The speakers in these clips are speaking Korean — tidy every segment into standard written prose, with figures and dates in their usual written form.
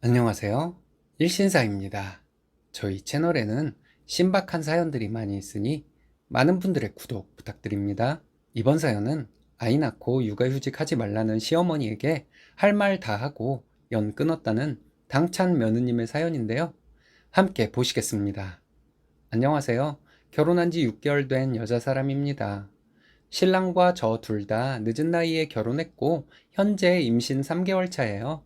안녕하세요. 일신사입니다. 저희 채널에는 신박한 사연들이 많이 있으니 많은 분들의 구독 부탁드립니다. 이번 사연은 아이 낳고 육아휴직 하지 말라는 시어머니에게 할 말 다 하고 연 끊었다는 당찬 며느님의 사연인데요. 함께 보시겠습니다. 안녕하세요. 결혼한 지 6개월 된 여자 사람입니다. 신랑과 저 둘 다 늦은 나이에 결혼했고 현재 임신 3개월 차예요.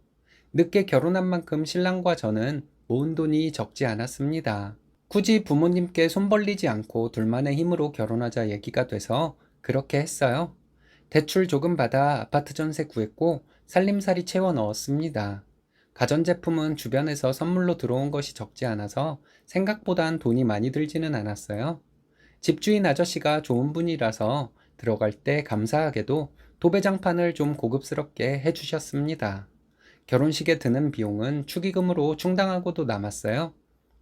늦게 결혼한 만큼 신랑과 저는 모은 돈이 적지 않았습니다. 굳이 부모님께 손 벌리지 않고 둘만의 힘으로 결혼하자 얘기가 돼서 그렇게 했어요. 대출 조금 받아 아파트 전세 구했고 살림살이 채워 넣었습니다. 가전제품은 주변에서 선물로 들어온 것이 적지 않아서 생각보단 돈이 많이 들지는 않았어요. 집주인 아저씨가 좋은 분이라서 들어갈 때 감사하게도 도배장판을 좀 고급스럽게 해주셨습니다. 결혼식에 드는 비용은 축의금으로 충당하고도 남았어요.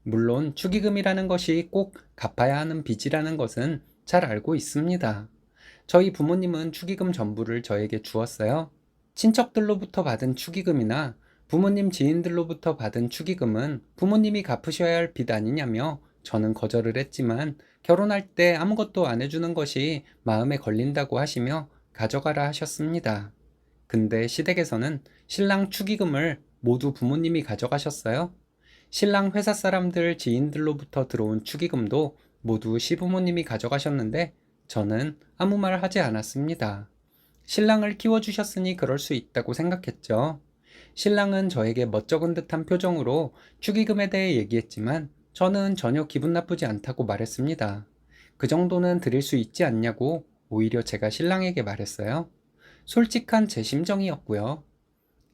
물론 축의금이라는 것이 꼭 갚아야 하는 빚이라는 것은 잘 알고 있습니다. 저희 부모님은 축의금 전부를 저에게 주었어요. 친척들로부터 받은 축의금이나 부모님 지인들로부터 받은 축의금은 부모님이 갚으셔야 할 빚 아니냐며 저는 거절을 했지만 결혼할 때 아무것도 안 해주는 것이 마음에 걸린다고 하시며 가져가라 하셨습니다. 근데 시댁에서는 신랑 축의금을 모두 부모님이 가져가셨어요. 신랑 회사 사람들 지인들로부터 들어온 축의금도 모두 시부모님이 가져가셨는데 저는 아무 말 하지 않았습니다. 신랑을 키워주셨으니 그럴 수 있다고 생각했죠. 신랑은 저에게 멋쩍은 듯한 표정으로 축의금에 대해 얘기했지만 저는 전혀 기분 나쁘지 않다고 말했습니다. 그 정도는 드릴 수 있지 않냐고 오히려 제가 신랑에게 말했어요. 솔직한 제 심정이었고요.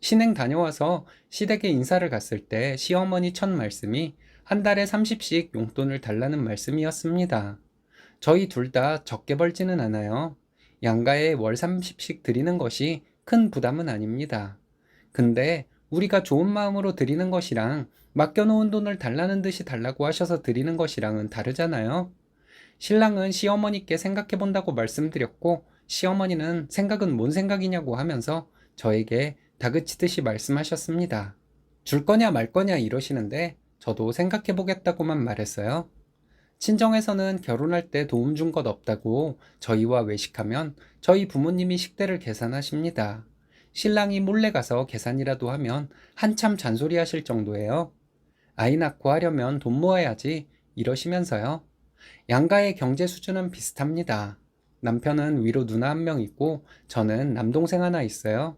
신행 다녀와서 시댁에 인사를 갔을 때 시어머니 첫 말씀이 한 달에 30씩 용돈을 달라는 말씀이었습니다. 저희 둘 다 적게 벌지는 않아요. 양가에 월 30씩 드리는 것이 큰 부담은 아닙니다. 근데 우리가 좋은 마음으로 드리는 것이랑 맡겨놓은 돈을 달라는 듯이 달라고 하셔서 드리는 것이랑은 다르잖아요. 신랑은 시어머니께 생각해 본다고 말씀드렸고 시어머니는 생각은 뭔 생각이냐고 하면서 저에게 다그치듯이 말씀하셨습니다. 줄 거냐 말 거냐 이러시는데 저도 생각해 보겠다고만 말했어요. 친정에서는 결혼할 때 도움 준 것 없다고 저희와 외식하면 저희 부모님이 식대를 계산하십니다. 신랑이 몰래 가서 계산이라도 하면 한참 잔소리 하실 정도예요. 아이 낳고 하려면 돈 모아야지 이러시면서요. 양가의 경제 수준은 비슷합니다. 남편은 위로 누나 한 명 있고 저는 남동생 하나 있어요.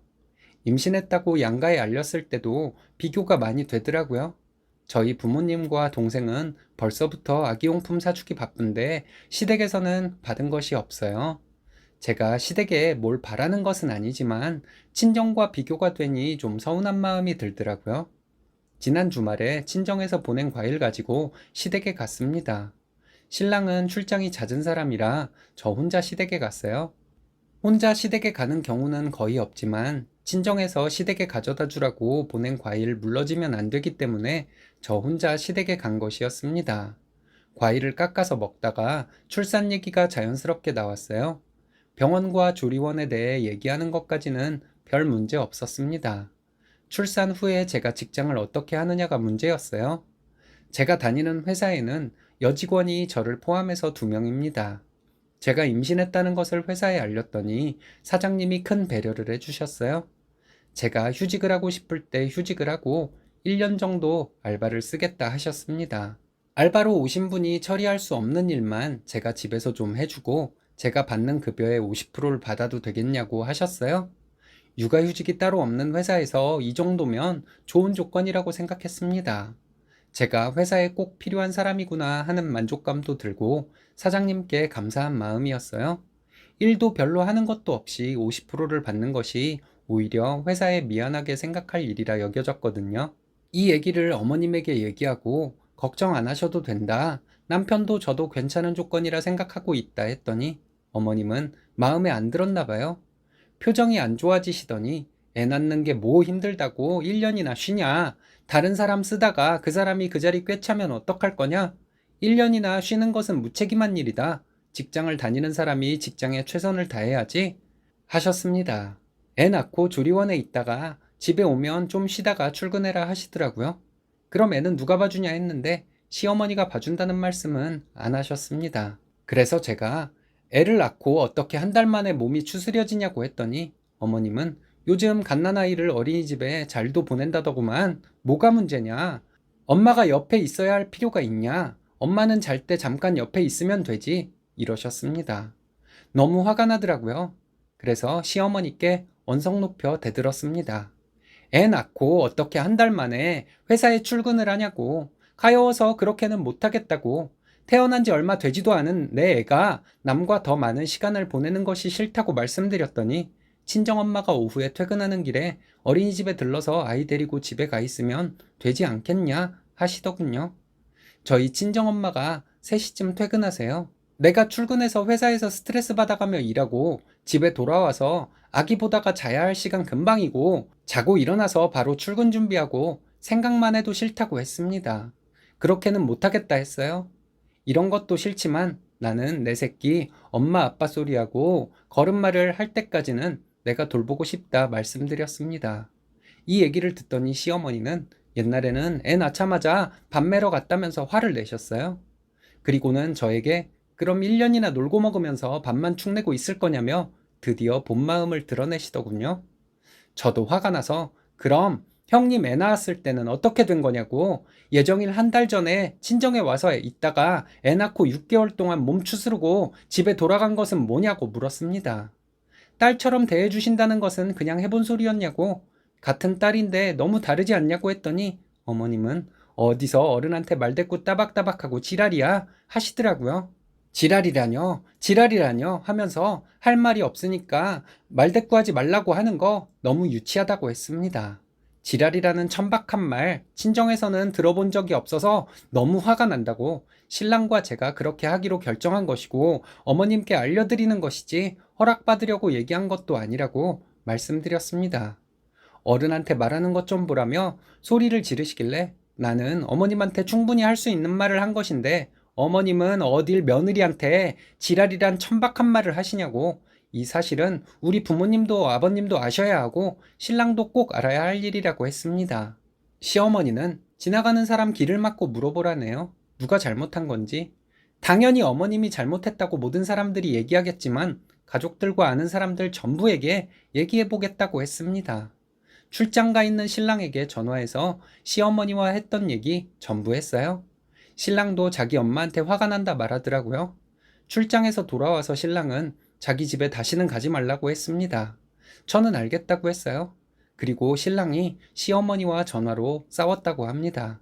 임신했다고 양가에 알렸을 때도 비교가 많이 되더라고요. 저희 부모님과 동생은 벌써부터 아기용품 사주기 바쁜데 시댁에서는 받은 것이 없어요. 제가 시댁에 뭘 바라는 것은 아니지만 친정과 비교가 되니 좀 서운한 마음이 들더라고요. 지난 주말에 친정에서 보낸 과일 가지고 시댁에 갔습니다. 신랑은 출장이 잦은 사람이라 저 혼자 시댁에 갔어요. 혼자 시댁에 가는 경우는 거의 없지만 친정에서 시댁에 가져다 주라고 보낸 과일 물러지면 안 되기 때문에 저 혼자 시댁에 간 것이었습니다. 과일을 깎아서 먹다가 출산 얘기가 자연스럽게 나왔어요. 병원과 조리원에 대해 얘기하는 것까지는 별 문제 없었습니다. 출산 후에 제가 직장을 어떻게 하느냐가 문제였어요. 제가 다니는 회사에는 여직원이 저를 포함해서 2명입니다. 제가 임신했다는 것을 회사에 알렸더니 사장님이 큰 배려를 해주셨어요. 제가 휴직을 하고 싶을 때 휴직을 하고 1년 정도 알바를 쓰겠다 하셨습니다. 알바로 오신 분이 처리할 수 없는 일만 제가 집에서 좀 해주고 제가 받는 급여의 50%를 받아도 되겠냐고 하셨어요. 육아휴직이 따로 없는 회사에서 이 정도면 좋은 조건이라고 생각했습니다. 제가 회사에 꼭 필요한 사람이구나 하는 만족감도 들고 사장님께 감사한 마음이었어요. 일도 별로 하는 것도 없이 50%를 받는 것이 오히려 회사에 미안하게 생각할 일이라 여겨졌거든요. 이 얘기를 어머님에게 얘기하고 걱정 안 하셔도 된다. 남편도 저도 괜찮은 조건이라 생각하고 있다 했더니 어머님은 마음에 안 들었나 봐요. 표정이 안 좋아지시더니 애 낳는 게 뭐 힘들다고 1년이나 쉬냐? 다른 사람 쓰다가 그 사람이 그 자리 꿰차면 어떡할 거냐? 1년이나 쉬는 것은 무책임한 일이다. 직장을 다니는 사람이 직장에 최선을 다해야지 하셨습니다. 애 낳고 조리원에 있다가 집에 오면 좀 쉬다가 출근해라 하시더라고요. 그럼 애는 누가 봐주냐 했는데 시어머니가 봐준다는 말씀은 안 하셨습니다. 그래서 제가 애를 낳고 어떻게 한 달 만에 몸이 추스려지냐고 했더니 어머님은 요즘 갓난아이를 어린이집에 잘도 보낸다더구만. 뭐가 문제냐? 엄마가 옆에 있어야 할 필요가 있냐? 엄마는 잘 때 잠깐 옆에 있으면 되지. 이러셨습니다. 너무 화가 나더라고요. 그래서 시어머니께 언성 높여 대들었습니다. 애 낳고 어떻게 한 달 만에 회사에 출근을 하냐고. 가여워서 그렇게는 못하겠다고. 태어난 지 얼마 되지도 않은 내 애가 남과 더 많은 시간을 보내는 것이 싫다고 말씀드렸더니 친정엄마가 오후에 퇴근하는 길에 어린이집에 들러서 아이 데리고 집에 가 있으면 되지 않겠냐 하시더군요. 저희 친정엄마가 3시쯤 퇴근하세요. 내가 출근해서 회사에서 스트레스 받아가며 일하고 집에 돌아와서 아기 보다가 자야 할 시간 금방이고 자고 일어나서 바로 출근 준비하고 생각만 해도 싫다고 했습니다. 그렇게는 못하겠다 했어요. 이런 것도 싫지만 나는 내 새끼 엄마 아빠 소리하고 걸음마를 할 때까지는 내가 돌보고 싶다 말씀드렸습니다. 이 얘기를 듣더니 시어머니는 옛날에는 애 낳자마자 밥 매러 갔다면서 화를 내셨어요. 그리고는 저에게 그럼 1년이나 놀고 먹으면서 밥만 축내고 있을 거냐며 드디어 본 마음을 드러내시더군요. 저도 화가 나서 그럼 형님 애 낳았을 때는 어떻게 된 거냐고 예정일 한 달 전에 친정에 와서 있다가 애 낳고 6개월 동안 몸 추스르고 집에 돌아간 것은 뭐냐고 물었습니다. 딸처럼 대해주신다는 것은 그냥 해본 소리였냐고 같은 딸인데 너무 다르지 않냐고 했더니 어머님은 어디서 어른한테 말대꾸 따박따박하고 지랄이야 하시더라고요. 지랄이라뇨 하면서 할 말이 없으니까 말대꾸하지 말라고 하는 거 너무 유치하다고 했습니다. 지랄이라는 천박한 말 친정에서는 들어본 적이 없어서 너무 화가 난다고 신랑과 제가 그렇게 하기로 결정한 것이고 어머님께 알려드리는 것이지 허락받으려고 얘기한 것도 아니라고 말씀드렸습니다. 어른한테 말하는 것 좀 보라며 소리를 지르시길래 나는 어머님한테 충분히 할 수 있는 말을 한 것인데 어머님은 어딜 며느리한테 지랄이란 천박한 말을 하시냐고. 이 사실은 우리 부모님도 아버님도 아셔야 하고 신랑도 꼭 알아야 할 일이라고 했습니다. 시어머니는 지나가는 사람 길을 막고 물어보라네요. 누가 잘못한 건지. 당연히 어머님이 잘못했다고 모든 사람들이 얘기하겠지만 가족들과 아는 사람들 전부에게 얘기해보겠다고 했습니다. 출장 가 있는 신랑에게 전화해서 시어머니와 했던 얘기 전부 했어요. 신랑도 자기 엄마한테 화가 난다 말하더라고요. 출장에서 돌아와서 신랑은 자기 집에 다시는 가지 말라고 했습니다. 저는 알겠다고 했어요. 그리고 신랑이 시어머니와 전화로 싸웠다고 합니다.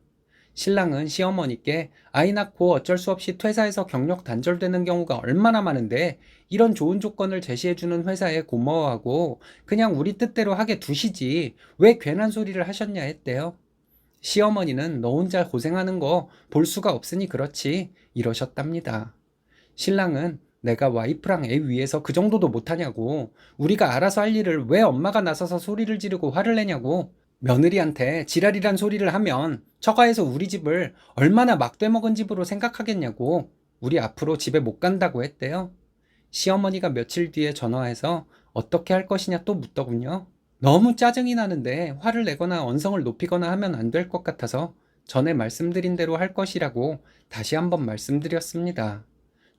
신랑은 시어머니께 아이 낳고 어쩔 수 없이 퇴사해서 경력 단절되는 경우가 얼마나 많은데 이런 좋은 조건을 제시해주는 회사에 고마워하고 그냥 우리 뜻대로 하게 두시지 왜 괜한 소리를 하셨냐 했대요. 시어머니는 너 혼자 고생하는 거 볼 수가 없으니 그렇지 이러셨답니다. 신랑은 내가 와이프랑 애 위해서 그 정도도 못하냐고 우리가 알아서 할 일을 왜 엄마가 나서서 소리를 지르고 화를 내냐고 며느리한테 지랄이란 소리를 하면 처가에서 우리 집을 얼마나 막대먹은 집으로 생각하겠냐고 우리 앞으로 집에 못 간다고 했대요. 시어머니가 며칠 뒤에 전화해서 어떻게 할 것이냐 또 묻더군요. 너무 짜증이 나는데 화를 내거나 언성을 높이거나 하면 안 될 것 같아서 전에 말씀드린 대로 할 것이라고 다시 한번 말씀드렸습니다.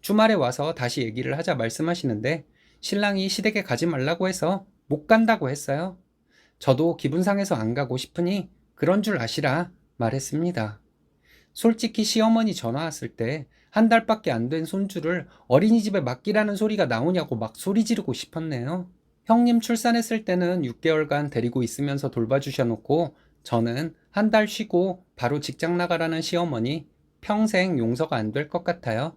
주말에 와서 다시 얘기를 하자 말씀하시는데 신랑이 시댁에 가지 말라고 해서 못 간다고 했어요. 저도 기분 상해서 안 가고 싶으니 그런 줄 아시라 말했습니다. 솔직히 시어머니 전화 왔을 때 한 달밖에 안 된 손주를 어린이집에 맡기라는 소리가 나오냐고 막 소리 지르고 싶었네요. 형님 출산했을 때는 6개월간 데리고 있으면서 돌봐주셔놓고 저는 한 달 쉬고 바로 직장 나가라는 시어머니 평생 용서가 안 될 것 같아요.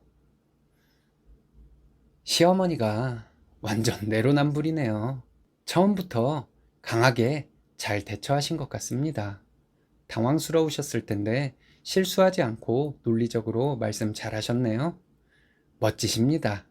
시어머니가 완전 내로남불이네요. 처음부터 강하게 잘 대처하신 것 같습니다. 당황스러우셨을 텐데 실수하지 않고 논리적으로 말씀 잘 하셨네요. 멋지십니다.